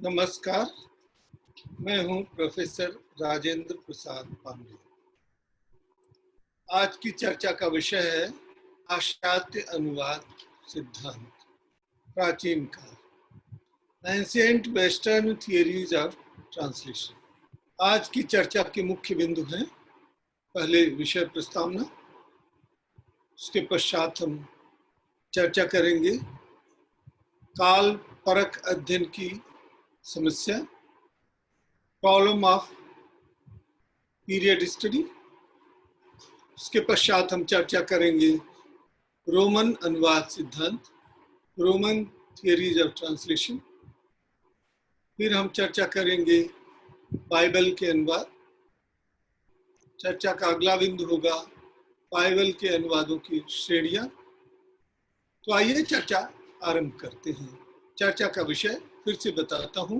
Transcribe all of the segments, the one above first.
नमस्कार, मैं हूं प्रोफेसर राजेंद्र प्रसाद पांडे। आज की चर्चा का विषय है पाश्चात्य अनुवाद सिद्धांत, प्राचीन काल, ancient western theories of translation. आज की चर्चा के मुख्य बिंदु हैं: पहले विषय प्रस्तावना, उसके पश्चात हम चर्चा करेंगे काल परक अध्ययन की समस्या, प्रॉब्लम ऑफ पीरियड स्टडी। उसके पश्चात हम चर्चा करेंगे रोमन अनुवाद सिद्धांत, रोमन थियरीज ऑफ ट्रांसलेशन। फिर हम चर्चा करेंगे बाइबल के अनुवाद। चर्चा का अगला बिंदु होगा बाइबल के अनुवादों की श्रेणियां। तो आइए चर्चा आरंभ करते हैं। चर्चा का विषय फिर से बताता हूं: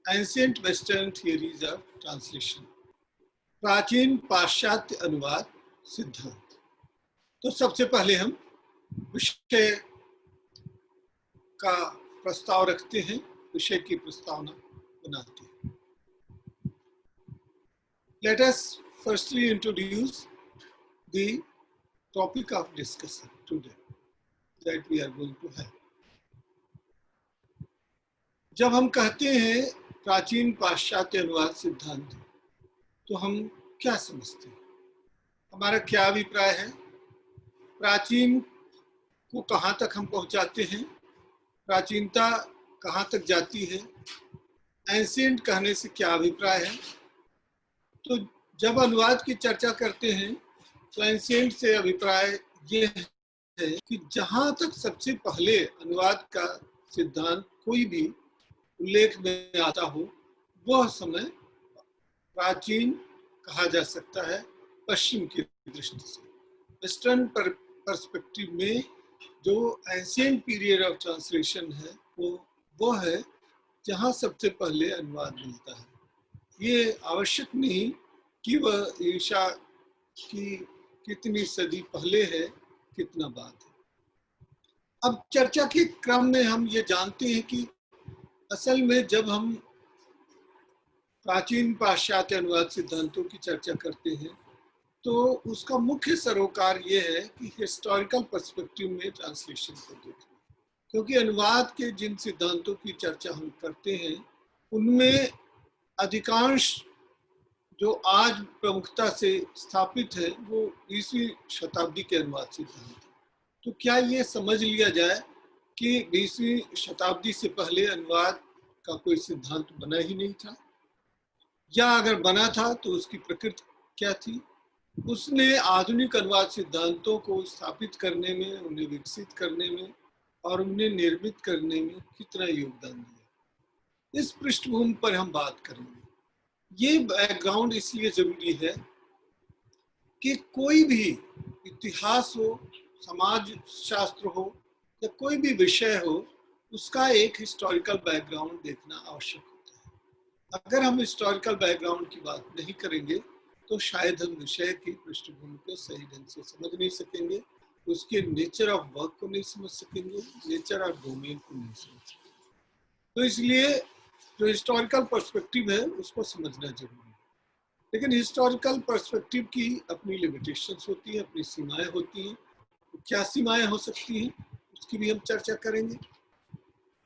ancient western theories of translation, प्राचीन पाश्चात्य अनुवाद सिद्धांत। तो सबसे पहले हम विषय का प्रस्ताव रखते हैं, विषय की प्रस्तावना बनाते हैं। Let us firstly introduce the topic of discussion today that we are going to have. जब हम कहते हैं प्राचीन पाश्चात्य अनुवाद सिद्धांत, तो हम क्या समझते हैं? हमारा क्या अभिप्राय है? प्राचीन को कहाँ तक हम पहुँचाते हैं? प्राचीनता कहाँ तक जाती है? एंशिएंट कहने से क्या अभिप्राय है? तो जब अनुवाद की चर्चा करते हैं तो एंशिएंट से अभिप्राय ये है कि जहाँ तक सबसे पहले अनुवाद का सिद्धांत कोई भी उल्लेख में आता हो, वह समय प्राचीन कहा जा सकता है पश्चिम की दृष्टि से। वेस्टर्न पर्सपेक्टिव में जो एंशिएंट पीरियड ऑफ ट्रांसलेशन है वो है जहाँ सबसे पहले अनुवाद मिलता है। ये आवश्यक नहीं कि वह ईसा की कितनी सदी पहले है, कितना बाद है। अब चर्चा के क्रम में हम ये जानते हैं कि असल में जब हम प्राचीन पाश्चात्य अनुवाद सिद्धांतों की चर्चा करते हैं तो उसका मुख्य सरोकार ये है कि हिस्टोरिकल पर्सपेक्टिव में ट्रांसलेशन को देखना, क्योंकि अनुवाद के जिन सिद्धांतों की चर्चा हम करते हैं उनमें अधिकांश जो आज प्रमुखता से स्थापित है वो 20वीं शताब्दी के अनुवाद सिद्धांत है। तो क्या ये समझ लिया जाए कि 20वीं शताब्दी से पहले अनुवाद का कोई सिद्धांत बना ही नहीं था, या अगर बना था तो उसकी प्रकृति क्या थी? उसने आधुनिक अनुवाद सिद्धांतों को स्थापित करने में, उन्हें विकसित करने में और उन्हें निर्मित करने में कितना योगदान दिया, इस पृष्ठभूमि पर हम बात करेंगे। ये बैकग्राउंड इसलिए जरूरी है कि कोई भी इतिहास हो, समाज शास्त्र हो या कोई भी विषय हो, उसका एक हिस्टोरिकल बैकग्राउंड देखना आवश्यक होता है। अगर हम हिस्टोरिकल बैकग्राउंड की बात नहीं करेंगे तो शायद हम विषय की पृष्ठभूमि को सही ढंग से समझ नहीं सकेंगे, उसके नेचर ऑफ वर्क को नहीं समझ सकेंगे, नेचर ऑफ डोमेन को नहीं समझ सकेंगे। तो इसलिए जो हिस्टोरिकल पर्सपेक्टिव है उसको समझना जरूरी है। लेकिन हिस्टोरिकल पर्सपेक्टिव की अपनी लिमिटेशंस होती है, अपनी सीमाएं होती हैं। तो क्या सीमाएं हो सकती हैं उसकी भी हम चर्चा करेंगे,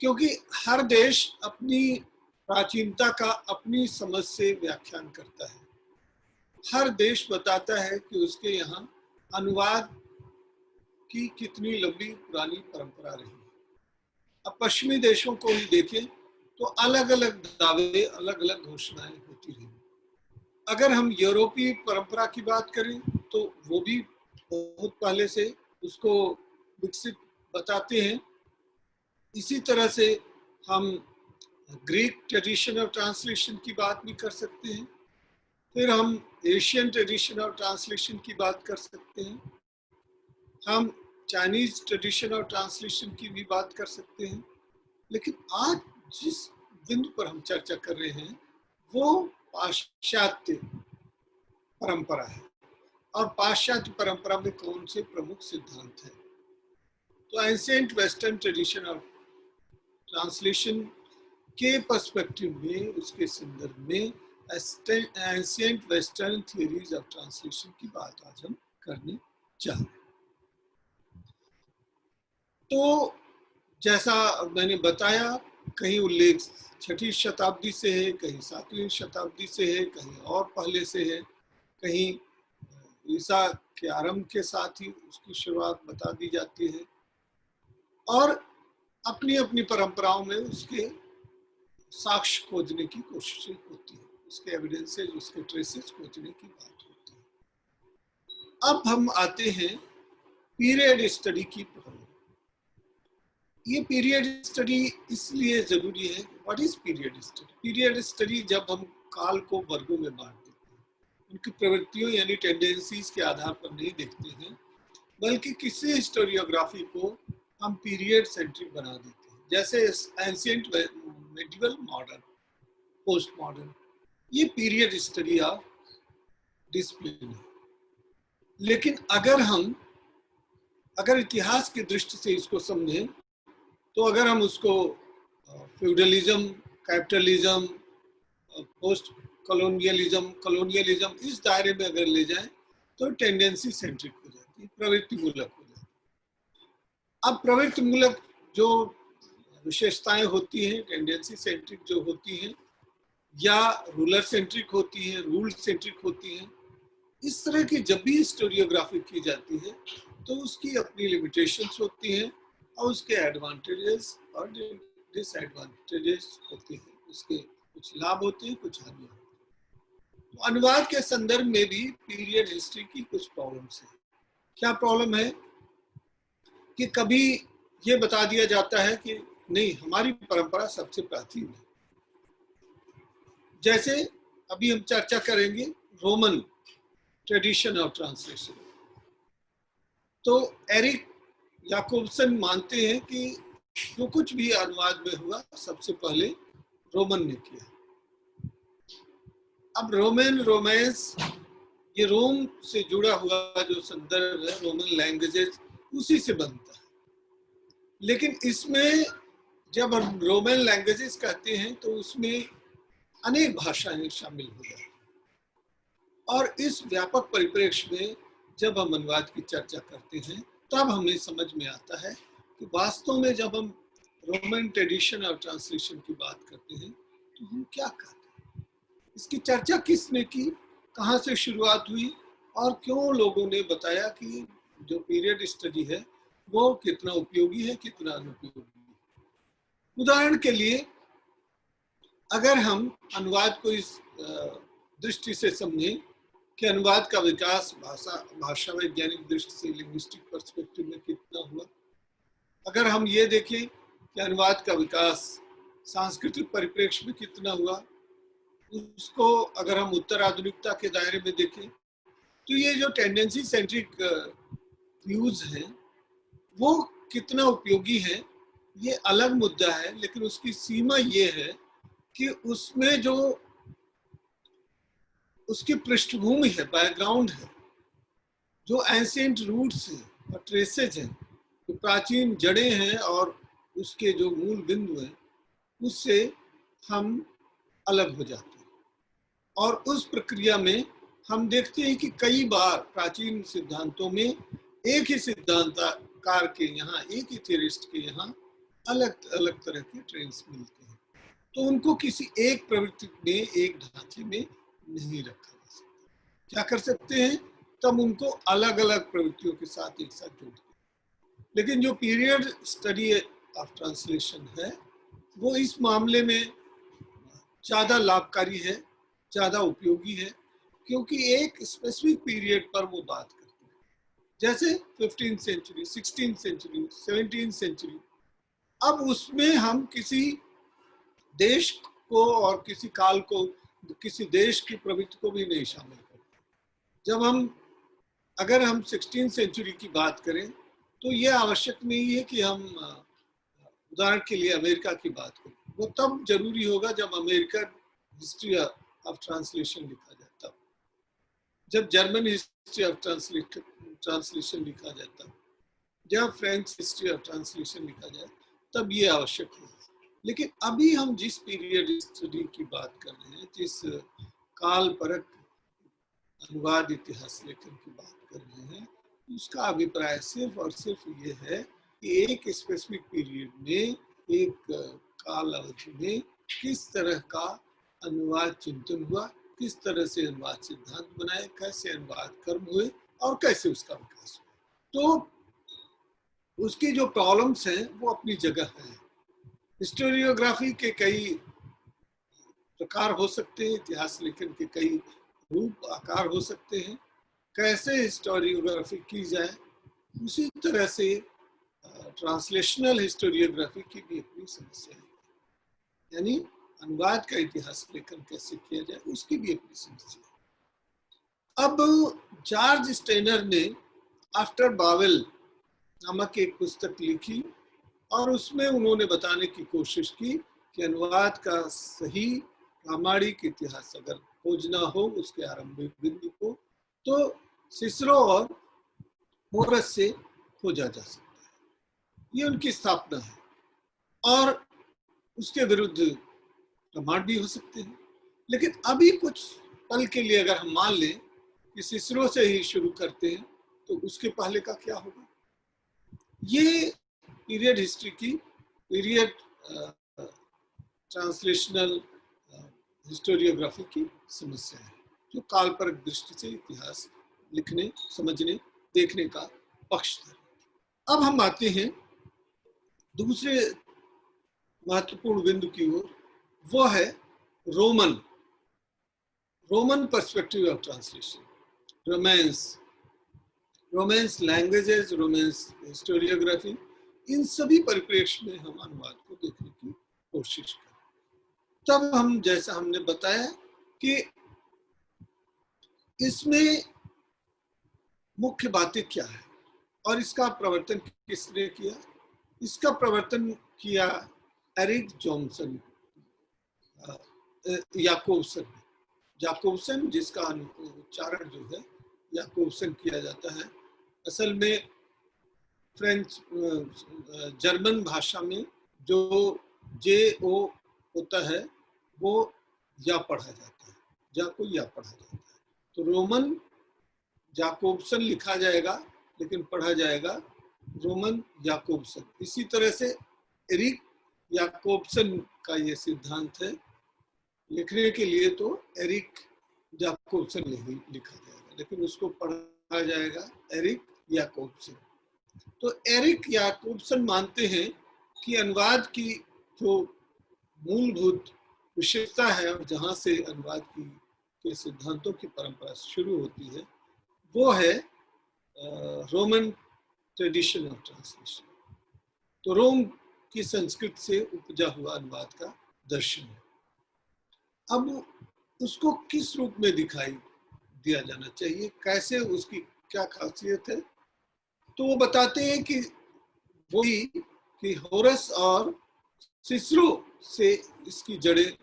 क्योंकि हर देश अपनी प्राचीनता का अपनी समझ से व्याख्यान करता है। हर देश बताता है कि उसके यहाँ अनुवाद की कितनी लंबी पुरानी परंपरा रही है। अब पश्चिमी देशों को ही देखें तो अलग अलग दावे, अलग अलग घोषणाएं होती रही। अगर हम यूरोपीय परंपरा की बात करें तो वो भी बहुत पहले से उसको विकसित बताते हैं। इसी तरह से हम ग्रीक ट्रेडिशन ऑफ ट्रांसलेशन की बात भी कर सकते हैं। फिर हम एशियन ट्रेडिशन ऑफ ट्रांसलेशन की बात कर सकते हैं। हम चाइनीज ट्रेडिशन ऑफ ट्रांसलेशन की भी बात कर सकते हैं। लेकिन आज जिस बिंदु पर हम चर्चा कर रहे हैं वो पाश्चात्य परंपरा है, और पाश्चात्य परंपरा में कौन से प्रमुख सिद्धांत हैं? तो ancient western tradition of translation के पर्सपेक्टिव में, उसके संदर्भ में ancient western theories of translation की बात आज हम करने चाह रहे हैं। तो जैसा मैंने बताया, कहीं उल्लेख 6वीं शताब्दी से है, कहीं 7वीं शताब्दी से है, कहीं और पहले से है, कहीं ईसा के आरंभ के साथ ही उसकी शुरुआत बता दी जाती है, और अपनी अपनी परंपराओं में उसके साक्ष्य खोजने की कोशिशें होती है, उसके एविडेंसेस, उसके ट्रेसेस खोजने की बात होती है। अब हम आते हैं पीरियड स्टडी की प्रॉब्लम। ये पीरियड स्टडी इसलिए जरूरी है। What is period study? Period study जब हम काल को वर्गों में बांट देते हैं, उनकी प्रवृत्तियों यानी टेंडेंसीज के आधार पर नहीं देखते हैं, बल्कि किसी हिस्टोरियोग्राफी को हम पीरियड सेंट्रिक बना देते हैं, जैसे ancient, medieval, modern, post modern, ये पीरियड स्टडी ऑफ डिसिप्लिन है। लेकिन अगर इतिहास की दृष्टि से इसको समझें, तो अगर हम उसको फ्यूडलिज्म, कैपिटलिज्म, पोस्ट कॉलोनियलिज्म इस दायरे में अगर ले जाएं, तो टेंडेंसी सेंट्रिक हो जाती है, प्रवृत्ति मूलक हो जाती है। अब प्रवृत्ति मूलक जो विशेषताएं होती हैं, टेंडेंसी सेंट्रिक जो होती हैं, या रूलर सेंट्रिक होती हैं, रूल सेंट्रिक होती हैं, इस तरह की जब भी हिस्टोरियोग्राफी की जाती है तो उसकी अपनी लिमिटेशंस होती हैं और उसके एडवांटेजेस और डिसएडवांटेजेस होते हैं, उसके कुछ लाभ होते हैं, कुछ हानि होती है। तो अनुवाद के संदर्भ में भी पीरियड हिस्ट्री की कुछ प्रॉब्लम्स हैं। क्या प्रॉब्लम है कि कभी ये बता दिया जाता है कि नहीं, हमारी परंपरा सबसे प्राचीन है। जैसे अभी हम चर्चा करेंगे रोमन ट्रेडिशन ऑफ ट्रांसलेशन। तो एरिक याकोब्सन मानते हैं कि जो कुछ भी अनुवाद में हुआ सबसे पहले रोमन ने किया। अब रोमांस, ये रोम से जुड़ा हुआ जो संदर्भ है, रोमन लैंग्वेजेस, उसी से बनता है। लेकिन इसमें जब हम रोमन लैंग्वेजेस कहते हैं तो उसमें अनेक भाषाएं शामिल हो जाती हैं, और इस व्यापक परिप्रेक्ष्य में जब हम अनुवाद की चर्चा करते हैं, तब हमें समझ में आता है कि वास्तव में जब हम रोमन ट्रेडिशन और ट्रांसलेशन की बात करते हैं तो हम क्या कहते हैं, इसकी चर्चा किसने की, कहाँ से शुरुआत हुई, और क्यों लोगों ने बताया कि जो पीरियड स्टडी है वो कितना उपयोगी है, कितना अनुपयोगी है। उदाहरण के लिए, अगर हम अनुवाद को इस दृष्टि से समझें कि अनुवाद का विकास भाषा वैज्ञानिक दृष्टि से, लिंग्विस्टिक पर्सपेक्टिव में कितना हुआ, अगर हम ये देखें कि अनुवाद का विकास सांस्कृतिक परिप्रेक्ष्य में कितना हुआ, उसको अगर हम उत्तर आधुनिकता के दायरे में देखें, तो ये जो टेंडेंसी सेंट्रिक व्यूज हैं वो कितना उपयोगी है, ये अलग मुद्दा है। लेकिन उसकी सीमा ये है कि उसमें जो उसकी पृष्ठभूमि है, बैकग्राउंड है, जो एंशिएंट रूट्स हैं और ट्रेसेज हैं, जो प्राचीन जड़ें हैं और उसके जो मूल बिंदु हैं, उससे हम अलग हो जाते हैं। और उस प्रक्रिया में हम देखते हैं कि कई बार प्राचीन सिद्धांतों में एक ही सिद्धांतकार के यहाँ, एक ही थियरिस्ट के यहाँ अलग अलग तरह के ट्रेंड्स मिलते हैं, तो उनको किसी एक प्रवृत्ति में, एक ढांचे में नहीं रखा जा सकता। क्या कर सकते हैं, तब उनको अलग अलग प्रवृत्तियों के साथ एक साथ जोड़ते हैं। लेकिन जो पीरियड स्टडी ऑफ ट्रांसलेशन है वो इस मामले में ज़्यादा लाभकारी है, ज़्यादा उपयोगी है, क्योंकि एक स्पेसिफिक पीरियड पर वो बात करते हैं, जैसे 15th century, 16th century, 17th century. अब उसमें हम किसी देश को और किसी काल को, किसी देश की प्रवृत्ति को भी नहीं शामिल करते। जब अगर हम 16th सेंचुरी की बात करें तो ये आवश्यक नहीं है कि हम उदाहरण के लिए अमेरिका की बात करें। वो तब जरूरी होगा जब अमेरिकन हिस्ट्री ऑफ ट्रांसलेशन लिखा जाए, तब जब जर्मन हिस्ट्री ऑफ ट्रांसलेशन लिखा जाए, तब जब फ्रेंच हिस्ट्री ऑफ ट्रांसलेशन लिखा जाए, तब ये आवश्यक होगा। लेकिन अभी हम जिस पीरियड स्टडी की बात कर रहे हैं, जिस काल परक अनुवाद इतिहास लेखन की बात कर रहे हैं, उसका अभिप्राय सिर्फ और सिर्फ ये है कि एक स्पेसिफिक पीरियड में, एक काल अवधि में किस तरह का अनुवाद चिंतन हुआ, किस तरह से अनुवाद सिद्धांत बनाए, कैसे अनुवाद कर्म हुए और कैसे उसका विकास हुआ। तो उसकी जो प्रॉब्लम्स हैं वो अपनी जगह है। हिस्टोरियोग्राफी के कई प्रकार हो सकते हैं, इतिहास लेखन के कई रूप आकार हो सकते हैं। कैसे हिस्टोरियोग्राफी की जाए, उसी तरह से ट्रांसलेशनल हिस्टोरियोग्राफी की भी अपनी समस्या है, यानी अनुवाद का इतिहास लेखन कैसे किया जाए उसकी भी अपनी समस्या है। अब जॉर्ज स्टेनर ने आफ्टर बावेल नामक एक पुस्तक लिखी और उसमें उन्होंने बताने की कोशिश की कि अनुवाद का सही प्रामाणिक इतिहास अगर खोजना हो, उसके आरंभिक बिंदु को, तो सिसरो और होरस से खोजा जा सकता है। ये उनकी स्थापना है और उसके विरुद्ध प्रमाण भी हो सकते हैं। लेकिन अभी कुछ पल के लिए अगर हम मान लें कि सिसरो से ही शुरू करते हैं, तो उसके पहले का क्या होगा? ये पीरियड हिस्ट्री की, पीरियड ट्रांसलेशनल हिस्टोरियोग्राफी की समस्या है, जो कालपरक दृष्टि से इतिहास लिखने, समझने, देखने का पक्ष था। अब हम आते हैं दूसरे महत्वपूर्ण बिंदु की ओर, वो है Roman perspective of translation, romance languages, romance historiography. इन सभी परिप्रेक्ष्य में हम अनुवाद को देखने की कोशिश करें। तब हम, जैसा हमने बताया कि इसमें मुख्य बातें क्या है और इसका प्रवर्तन किसने किया। इसका प्रवर्तन किया एरिक जॉनसन याकोबसन, जिसका उच्चारण जो है याकोबसन किया जाता है। असल में फ्रेंच जर्मन भाषा में जो JO होता है वो या पढ़ा जाता है, जा को या पढ़ा जाता है। तो रोमन याकोबसन लिखा जाएगा लेकिन पढ़ा जाएगा रोमन याकोबसन। इसी तरह से एरिक याकोबसन का ये सिद्धांत है, लिखने के लिए तो एरिक याकोबसन लिखा जाएगा लेकिन उसको पढ़ा जाएगा एरिक याकोबसन। तो एरिक याकोबसन मानते हैं कि अनुवाद की जो मूलभूत विशेषता है और जहाँ से अनुवाद की के सिद्धांतों की परंपरा शुरू होती है, वो है रोमन ट्रेडिशन ऑफ ट्रांसलेशन। तो रोम की संस्कृति से उपजा हुआ अनुवाद का दर्शन है। अब उसको किस रूप में दिखाई दिया जाना चाहिए, कैसे, उसकी क्या खासियत है, तो वो बताते हैं कि वही कि होरस और सिसरो से इसकी जड़ें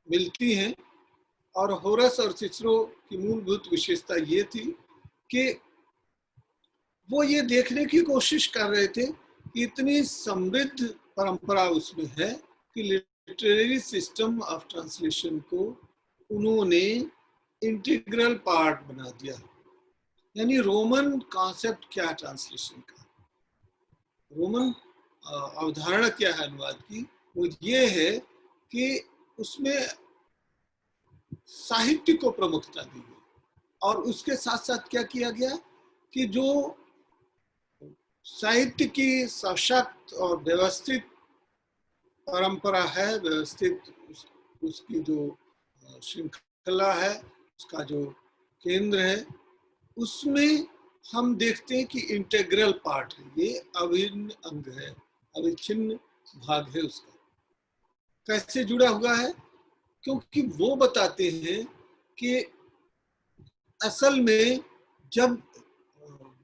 मिलती हैं। और होरस और सिसरो की मूलभूत विशेषता ये थी कि वो ये देखने की कोशिश कर रहे थे कि इतनी समृद्ध परंपरा उसमें है कि लिटरेरी सिस्टम ऑफ ट्रांसलेशन को उन्होंने इंटीग्रल पार्ट बना दिया। यानी रोमन कॉन्सेप्ट क्या है ट्रांसलेशन का, रोमन अवधारणा क्या है अनुवाद की, वो ये है कि उसमें साहित्य को प्रमुखता दी गई और उसके साथ साथ क्या किया गया कि जो साहित्य की सशक्त और व्यवस्थित परंपरा है, व्यवस्थित उसकी जो श्रृंखला है, उसका जो केंद्र है, उसमें हम देखते हैं कि इंटेग्रल पार्ट है, ये अभिन्न अंग है, अविच्छिन्न भाग है उसका। कैसे जुड़ा हुआ है? क्योंकि वो बताते हैं कि असल में जब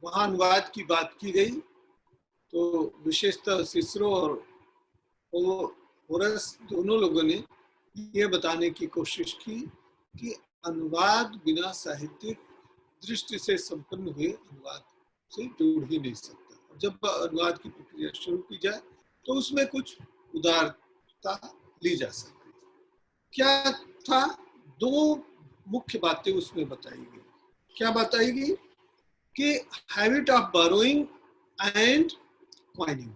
वहाँ अनुवाद की बात की गई तो विशेषतः सिसरो और होरस दोनों लोगों ने ये बताने की कोशिश की कि अनुवाद बिना साहित्यिक दृष्टि से संपन्न हुए अनुवाद से जुड़ ही नहीं सकता। जब अनुवाद की प्रक्रिया शुरू की जाए तो उसमें कुछ उदार ली जा सकती है। क्या था? दो मुख्य बातें उसमें बताई गई। क्या बताई गई? कि habit of borrowing and coining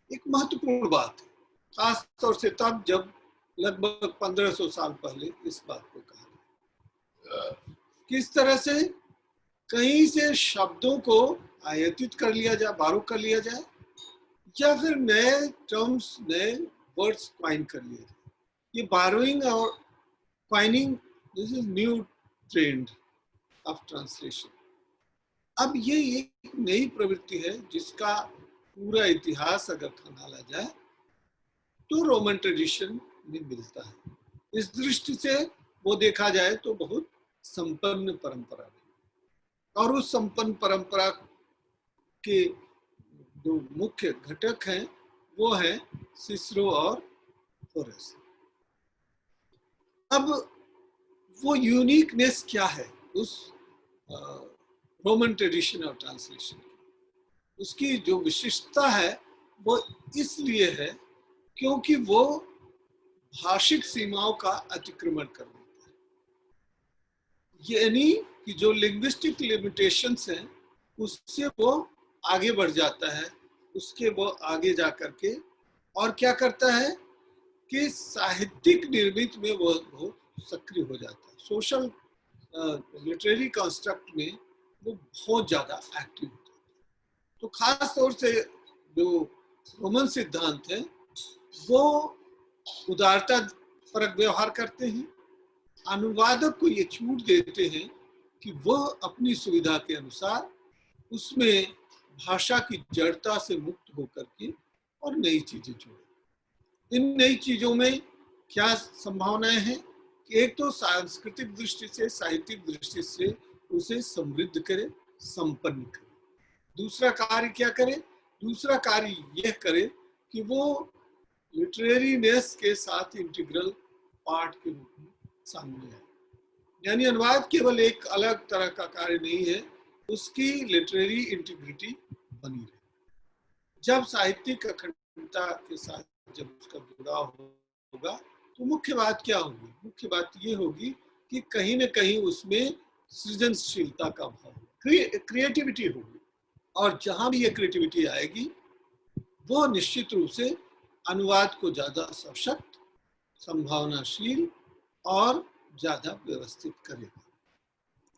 एक महत्वपूर्ण बात है, खास तौर से तब जब लगभग 1500 साल पहले इस बात को कहा गया। किस तरह से कहीं से शब्दों को आयातित कर लिया जाए, बारो कर लिया जाए, या फिर नए टर्म्स, नए वर्ड्स क्वाइन कर लिए जाए। ये बारोइंग और coining, this is new trend of translation. अब ये एक नई प्रवृत्ति है जिसका पूरा इतिहास अगर खंगाला जाए तो रोमन ट्रेडिशन में मिलता है। इस दृष्टि से वो देखा जाए तो बहुत संपन्न परंपरा है, और उस संपन्न परंपरा के जो मुख्य घटक हैं वो हैं सिसरो और होरेस। अब वो यूनिकनेस क्या है उस रोमन ट्रेडिशन ऑफ ट्रांसलेशन की? उसकी जो विशिष्टता है वो इसलिए है क्योंकि वो भाषिक सीमाओं का अतिक्रमण कर देता है। यानी कि जो लिंग्विस्टिक लिमिटेशंस हैं उससे वो आगे बढ़ जाता है, उसके वो आगे जा करके और क्या करता है कि साहित्यिक निर्मित में वो बहुत सक्रिय हो जाता है। सोशल लिटरेरी कंस्ट्रक्ट में वो बहुत ज्यादा एक्टिव होता है। तो खास तौर से जो रोमन सिद्धांत है वो उदारता परक व्यवहार करते हैं। अनुवादक को ये छूट देते हैं कि वह अपनी सुविधा के अनुसार उसमें भाषा की जड़ता से मुक्त होकर के और नई चीजें जोड़े। इन नई चीजों में क्या संभावनाएं हैं कि एक तो सांस्कृतिक दृष्टि से, साहित्यिक दृष्टि से उसे समृद्ध करे, संपन्न करे। दूसरा कार्य क्या करे? दूसरा कार्य यह करे कि वो लिटरेरीनेस के साथ इंटीग्रल पार्ट के रूप में सामने आए। यानी अनुवाद केवल एक अलग तरह का कार्य नहीं है, उसकी लिटरेरी इंटीग्रिटी बनी रहे। जब साहित्यिक अखंडता के साथ जब उसका जुड़ाव होगा तो मुख्य बात क्या होगी? मुख्य बात ये होगी कि कहीं ना कहीं उसमें सृजनशीलता का भाव, क्रिएटिविटी होगी, और जहां भी ये क्रिएटिविटी आएगी वो निश्चित रूप से अनुवाद को ज्यादा सशक्त, संभावनाशील और ज्यादा व्यवस्थित करेगा।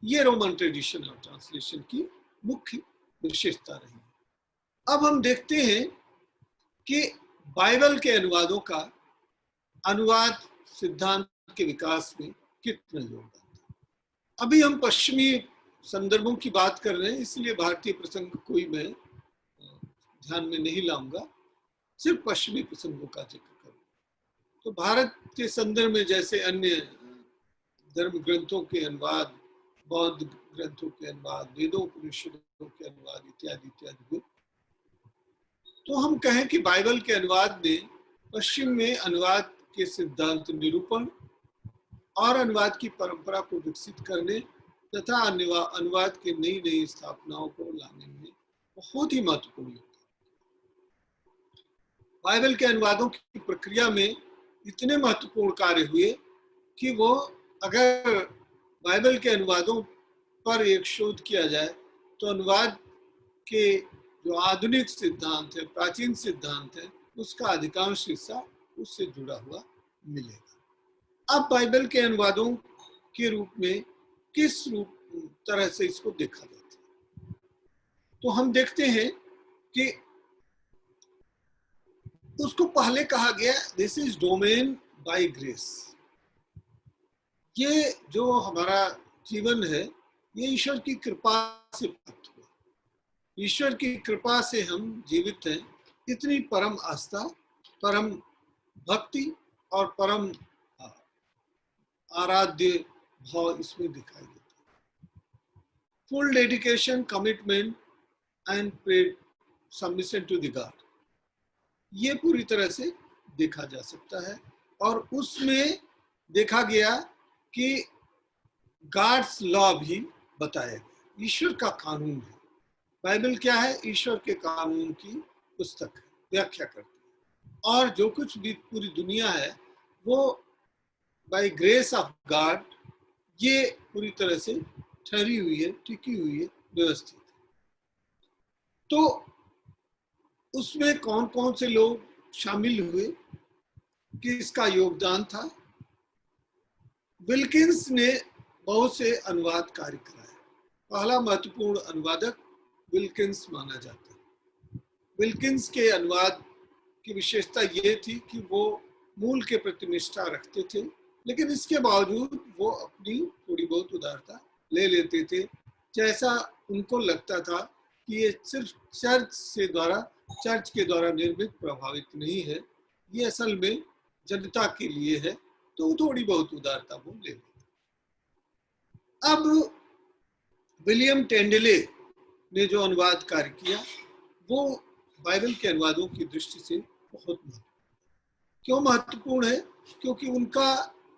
ये रोमन ट्रेडिशन ऑफ ट्रांसलेशन की मुख्य विशेषता रही। अब हम देखते हैं कि बाइबल के अनुवादों का अनुवाद सिद्धांत के विकास में कितना योगदान था। अभी हम पश्चिमी संदर्भों की बात कर रहे हैं, इसलिए भारतीय प्रसंग कोई मैं ध्यान में नहीं लाऊंगा, सिर्फ पश्चिमी प्रसंगों का जिक्र करूंगा। तो भारत के संदर्भ में जैसे अन्य धर्म ग्रंथों के अनुवाद, बौद्ध ग्रंथों के अनुवाद, वेदों उपनिषदों के अनुवाद इत्यादि इत्यादि, तो हम कहें कि बाइबल के अनुवाद ने पश्चिम में अनुवाद के सिद्धांत निरूपण और अनुवाद की परंपरा को विकसित करने तथा अनुवाद के नई नई स्थापनाओं को लाने में बहुत ही महत्वपूर्ण योगदान। बाइबल के अनुवादों की प्रक्रिया में इतने महत्वपूर्ण कार्य हुए कि वो, अगर बाइबल के अनुवादों पर एक शोध किया जाए तो अनुवाद के जो आधुनिक सिद्धांत है, प्राचीन सिद्धांत है, उसका अधिकांश हिस्सा उससे जुड़ा हुआ मिलेगा। अब बाइबल के अनुवादों के रूप में किस तरह से इसको देखा जाता है, तो हम देखते हैं कि उसको पहले कहा गया this is domain by grace. ये जो हमारा जीवन है ये ईश्वर की कृपा से प्राप्त हुआ। ईश्वर की कृपा से हम जीवित हैं। इतनी परम आस्था, परम भक्ति और परम आराध्य भाव इसमें दिखाई देता है। Full dedication, commitment and submission to the God, ये पूरी तरह से देखा जा सकता है। और उसमें देखा गया कि गॉड्स लॉ भी बताया गया, ईश्वर का कानून है। बाइबल क्या है? ईश्वर के कानून की पुस्तक है, व्याख्या करती है। और जो कुछ भी पूरी दुनिया है वो बाय ग्रेस ऑफ गॉड ये पूरी तरह से ठहरी हुई है, टिकी हुई है, व्यवस्थित। तो उसमें कौन कौन से लोग शामिल हुए, किसका योगदान था? विल्किंस ने बहुत से अनुवाद कार्य कराए। पहला महत्वपूर्ण अनुवादक विल्किंस माना जाता है। विल्किंस के अनुवाद की विशेषता ये थी कि वो मूल के प्रति निष्ठा रखते थे, लेकिन इसके बावजूद वो अपनी थोड़ी बहुत उदारता ले लेते थे। जैसा उनको लगता था कि ये सिर्फ चर्च के द्वारा निर्मित प्रभावित नहीं है, ये असल में जनता के लिए है, तो थोड़ी बहुत उदारता वो ले लेते। अब विलियम टेंडले ने जो अनुवाद कार्य किया वो बाइबल के अनुवादों की दृष्टि से बहुत क्यों महत्वपूर्ण है? क्योंकि उनका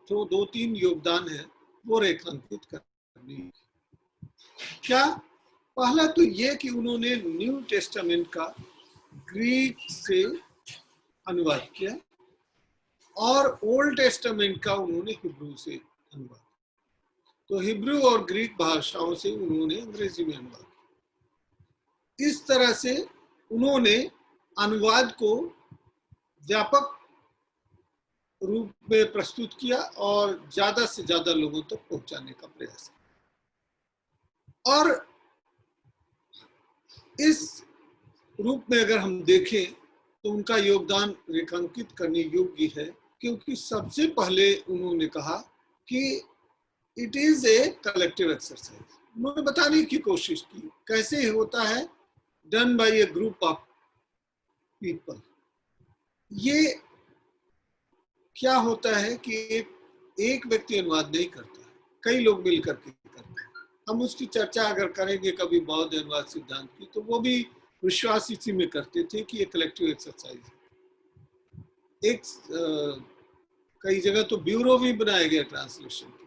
जो 2-3 योगदान है वो रेखांकित करनी। क्या? पहला तो ये कि उन्होंने न्यू टेस्टामेंट का ग्रीक से अनुवाद किया और ओल्ड टेस्टामेंट का उन्होंने हिब्रू से अनुवाद। तो हिब्रू और ग्रीक भाषाओं से उन्होंने अंग्रेजी में अनुवाद। इस तरह से उन्होंने अनुवाद को व्यापक रूप में प्रस्तुत किया और ज्यादा से ज्यादा लोगों तक पहुंचाने का प्रयास किया। और इस रूप में अगर हम देखें तो उनका योगदान रेखांकित करने योग्य है, क्योंकि सबसे पहले उन्होंने कहा कि it is a collective exercise. उन्होंने बताने की कोशिश की कैसे होता है, done by A group of people. ये क्या होता है कि एक व्यक्ति अनुवाद नहीं करता है, कई लोग मिलकर के करते हैं। हम उसकी चर्चा अगर करेंगे कभी बौद्ध अनुवाद सिद्धांत की, तो वो भी विश्वास इसी में करते थे कि ये कलेक्टिव एक्सरसाइज है। कई जगह तो ब्यूरो भी बनाया गया ट्रांसलेशन के,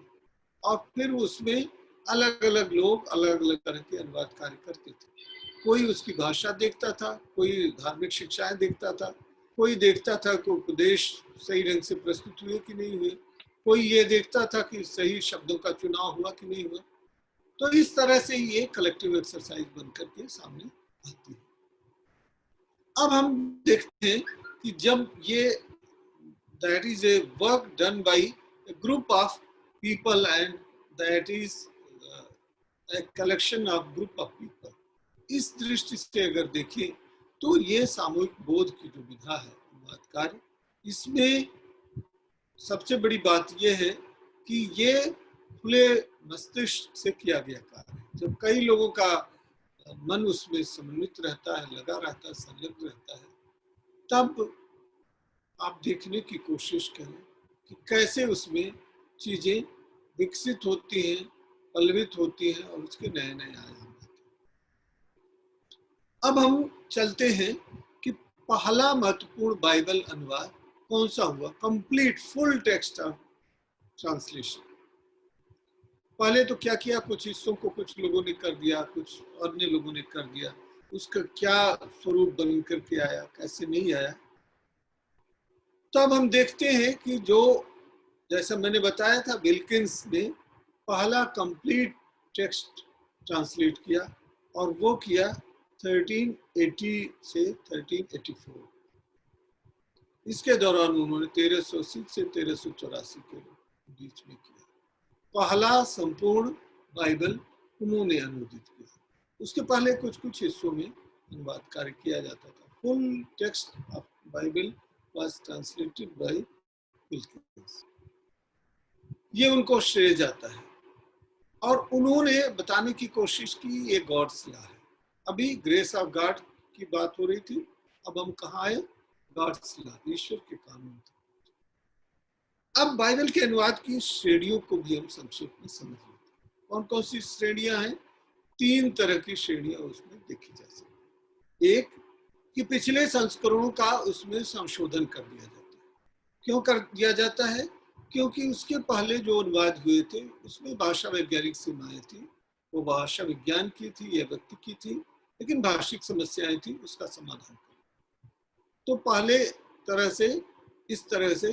और फिर उसमें अलग अलग लोग अलग अलग तरह के अनुवाद कार्य करते थे। कोई उसकी भाषा देखता था, कोई धार्मिक शिक्षाएं देखता था, कोई देखता था कि उपदेश सही ढंग से प्रस्तुत हुए कि नहीं हुए, कोई ये देखता था कि सही शब्दों का चुनाव हुआ कि नहीं हुआ। तो इस तरह से ये कलेक्टिव एक्सरसाइज बनकर के सामने आती है। अब हम देखते हैं कि जब ये that is a work done by a group of people and that is a collection of group of people, इस दृष्टि से अगर देखें तो ये सामूहिक बोध की जो विधा है अनुवाद कार्य, इसमें सबसे बड़ी बात यह है कि ये खुले मस्तिष्क से किया गया कार्य है। जब कई लोगों का मन उसमें सम्मिलित रहता है, लगा रहता है, संलग्न रहता है, तब आप देखने की कोशिश करें कि कैसे उसमें चीजें विकसित होती हैं, पल्लवित होती हैं और उसके नए नए आयाम आते हैं। अब हम चलते हैं कि पहला महत्वपूर्ण बाइबल अनुवाद कौन सा हुआ, complete full text of translation. पहले तो क्या किया, कुछ हिस्सों को कुछ लोगों ने कर दिया, कुछ अन्य लोगों ने कर दिया, उसका क्या स्वरूप बन करके आया, कैसे नहीं आया। तब हम देखते हैं कि जो जैसा मैंने बताया था, विल्किंस ने पहला कंप्लीट टेक्स्ट ट्रांसलेट किया और वो किया 1380 से 1384। इसके दौरान उन्होंने 1380 से 1384 के बीच में किया पहला संपूर्ण बाइबल उन्होंने अनुवादित किया। उसके पहले कुछ कुछ हिस्सों में अनुवाद कार्य किया जाता था। Full text of Bible was translated by Wilkins। ये उनको श्रेय जाता है और उन्होंने बताने की कोशिश की ये गॉड्स लॉ है। अभी ग्रेस ऑफ गॉड की बात हो रही थी, अब हम कहाँ आए, गॉड्स लॉ, ईश्वर के कानून। अब बाइबल के अनुवाद की श्रेणियों को भी हम संक्षेप में समझ लेते हैं। कौन कौन सी श्रेणियां हैं? 3 तरह की श्रेणियां उसमें देखी जा सकती। एक कि पिछले संस्करणों का उसमें संशोधन कर दिया जाता है। क्यों कर दिया जाता है? क्योंकि उसके पहले जो अनुवाद हुए थे उसमें भाषा वैज्ञानिक सीमाएं थी, वो भाषा विज्ञान की थी या व्यक्ति की थी, लेकिन भाषिक समस्याएं थी, उसका समाधान कर। तो पहले इस तरह से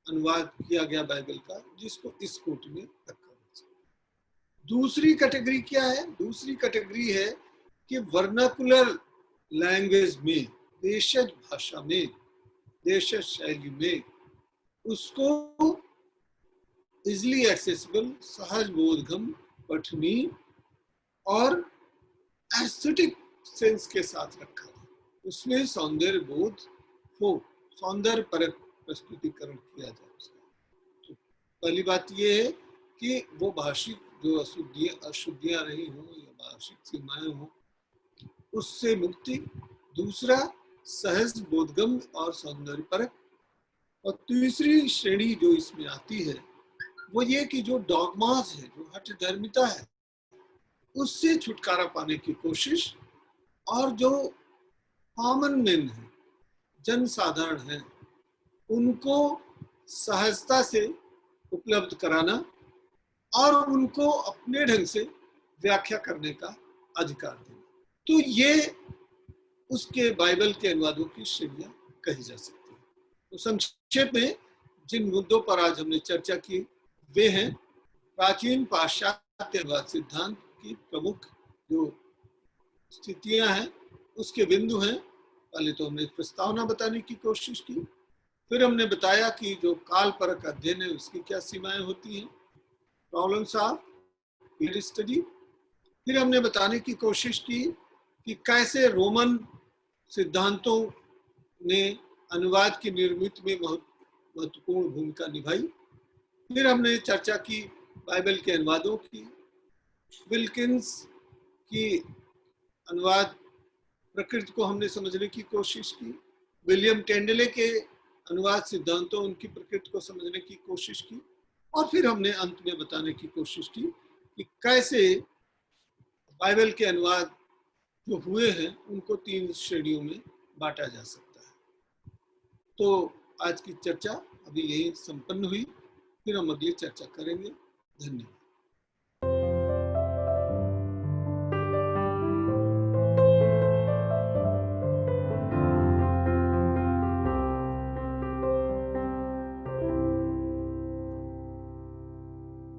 अनुवाद किया गया बाइबल का जिसको इस कोटि में रखा जा सकता। दूसरी कैटेगरी क्या है? दूसरी कैटेगरी है कि वर्नाकुलर लैंग्वेज में, देशज भाषा में, देशज शैली में उसको इजिली एक्सेसिबल, सहज बोधगम, पठनीय और एस्थेटिक सेंस के साथ रखा है। उसमें सौंदर्य बोध हो, सौंदर्य परक प्रस्तुतिकरण किया जाए उसका। तो पहली बात यह है कि वो भाषिक जो अशुद्धियां रही हो या भाषिक सीमाएं हो उससे मुक्ति। दूसरा सहज बोधगम और सौंदर्य परक। और तीसरी श्रेणी जो इसमें आती है वो ये कि जो डॉगमास है, जो हठ धर्मिता है, उससे छुटकारा पाने की कोशिश, और जो कॉमन मैन है, जन साधारण है, उनको सहजता से उपलब्ध कराना और उनको अपने ढंग से व्याख्या करने का अधिकार देना। तो ये उसके बाइबल के अनुवादों की श्रेणियां कही जा सकती है। तो संक्षेप में जिन मुद्दों पर आज हमने चर्चा की वे हैं प्राचीन पाश्चात्य अनुवाद सिद्धांत की प्रमुख जो स्थितियां हैं, उसके बिंदु हैं। पहले तो हमने प्रस्तावना बताने की कोशिश की, फिर हमने बताया कि जो काल परक अध्ययन है उसकी क्या सीमाएं होती हैं, प्रॉब्लम्स ऑफ पीरियड स्टडी। फिर हमने बताने की कोशिश की कि कैसे रोमन सिद्धांतों ने अनुवाद की निर्मित में बहुत महत्वपूर्ण भूमिका निभाई। फिर हमने चर्चा की बाइबल के अनुवादों की, विल्किंस की अनुवाद प्रकृति को हमने समझने की कोशिश की, विलियम टेंडले के अनुवाद सिद्धांतों, उनकी प्रकृति को समझने की कोशिश की, और फिर हमने अंत में बताने की कोशिश की कि कैसे बाइबल के अनुवाद जो हुए हैं उनको 3 श्रेणियों में बांटा जा सकता है। तो आज की चर्चा अभी यही संपन्न हुई, फिर हम अगली चर्चा करेंगे। धन्यवाद।